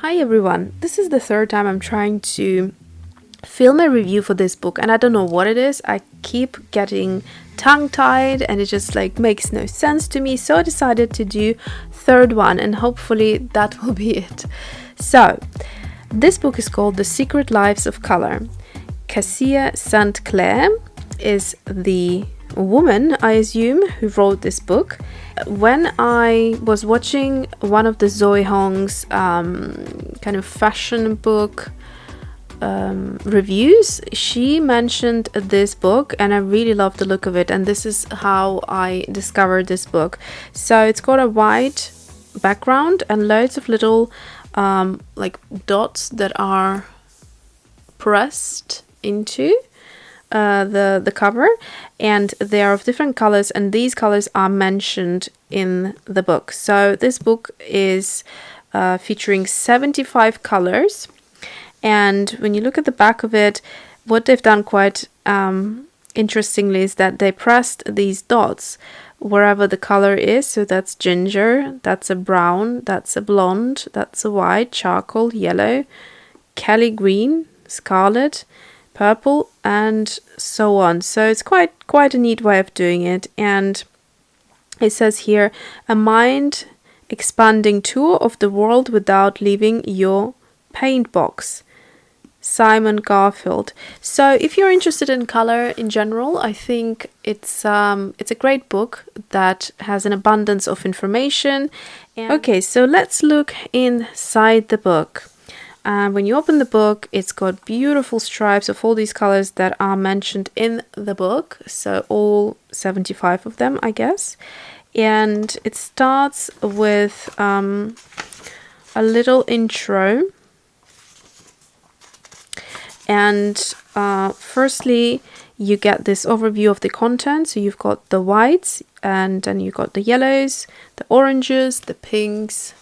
Hi everyone, this is the third time I'm trying to film a review for this book and I don't know what it is. I keep getting tongue-tied and it just makes no sense to me, so I decided to do third one and hopefully that will be it. So, this book is called The Secret Lives of Color. Kassia St Clair is the woman, I assume, who wrote this book. When I was watching one of the Zoe Hong's kind of fashion book reviews, she mentioned this book and I really loved the look of it, and this is how I discovered this book. So it's got a white background and loads of little dots that are pressed into the cover, and they are of different colors, and these colors are mentioned in the book. So this book is featuring 75 colors, and when you look at the back of it, what they've done quite interestingly is that they pressed these dots wherever the color is. So that's ginger, that's a brown, that's a blonde, that's a white, charcoal, yellow, Kelly green, scarlet, purple, and so on. So it's quite a neat way of doing it. And it says here, a mind expanding tour of the world without leaving your paint box. Simon Garfield. So if you're interested in color in general, I think it's a great book that has an abundance of information. Okay, so let's look inside the book. When you open the book, it's got beautiful stripes of all these colors that are mentioned in the book. So all 75 of them, I guess. And it starts with a little intro. And firstly, you get this overview of the content. So you've got the whites, and then you've got the yellows, the oranges, the pinks,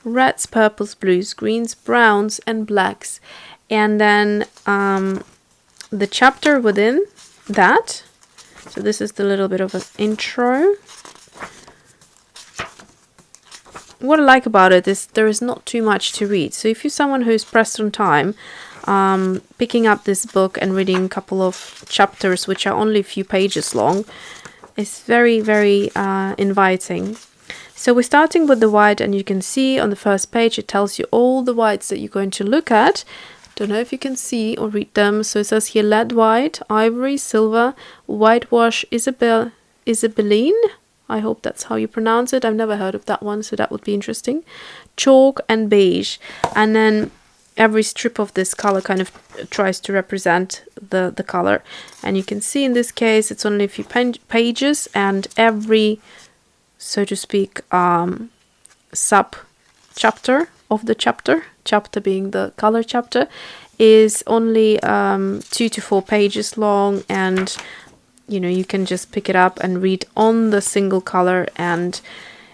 reds, purples, blues, greens, browns, and blacks. And then the chapter within that. So this is the little bit of an intro. What I like about it is there is not too much to read. So if you're someone who's pressed on time, picking up this book and reading a couple of chapters, which are only a few pages long, is very, very inviting. So we're starting with the white, and you can see on the first page it tells you all the whites that you're going to look at. Don't know if you can see or read them. So it says here lead white, ivory, silver, whitewash, Isabelline. I hope that's how you pronounce it. I've never heard of that one, so that would be interesting. Chalk and beige. And then every strip of this color kind of tries to represent the color. And you can see in this case it's only a few pages, and every, so to speak, sub chapter of the chapter being the color chapter, is only 2 to 4 pages long, and you can just pick it up and read on the single color, and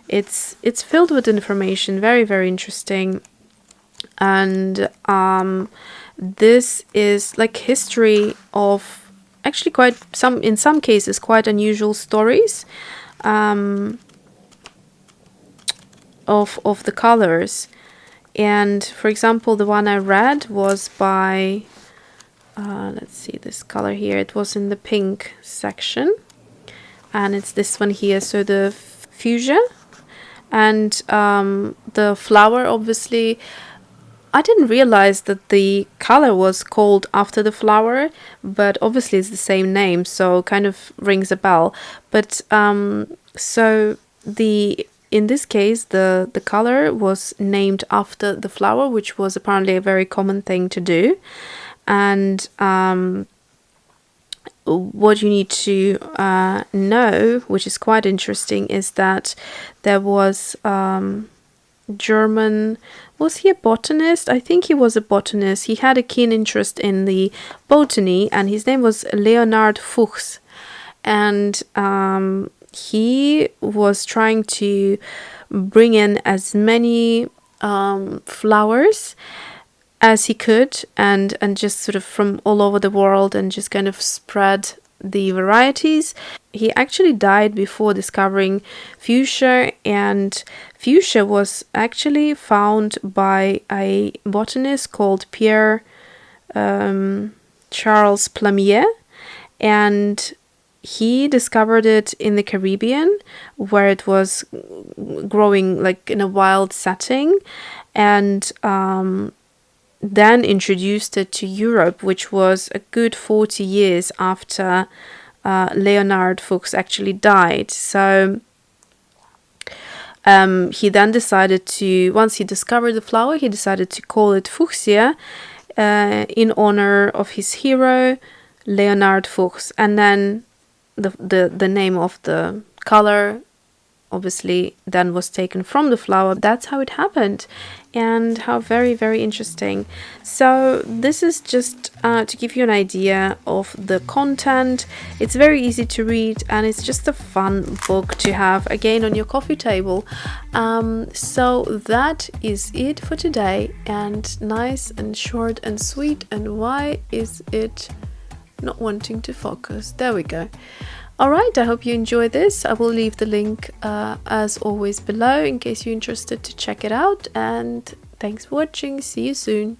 it's filled with information, very, very interesting. And this is like history of actually in some cases quite unusual stories of the colors. And for example, the one I read was by let's see this color here. It was in the pink section, and it's this one here. So the fuchsia, and the flower, obviously I didn't realize that the color was called after the flower, but obviously it's the same name, so kind of rings a bell. But so in this case, the color was named after the flower, which was apparently a very common thing to do. And what you need to know, which is quite interesting, is that there was German, was he a botanist? I think he was a botanist. He had a keen interest in the botany, and his name was Leonhard Fuchs. And he was trying to bring in as many flowers as he could, and just sort of from all over the world, and just kind of spread the varieties. He actually died before discovering fuchsia, and fuchsia was actually found by a botanist called Pierre Charles Plamier, and he discovered it in the Caribbean, where it was growing like in a wild setting, and then introduced it to Europe, which was a good 40 years after Leonard Fuchs actually died. So he then decided to, once he discovered the flower, he decided to call it Fuchsia in honor of his hero, Leonard Fuchs. And then the name of the color obviously then was taken from the flower. That's how it happened, and how very, very interesting. So this is just to give you an idea of the content. It's very easy to read, and it's just a fun book to have again on your coffee table. So that is it for today, and nice and short and sweet. And why is it not wanting to focus? There we go. Alright, I hope you enjoy this. I will leave the link as always below in case you're interested to check it out, and thanks for watching. See you soon.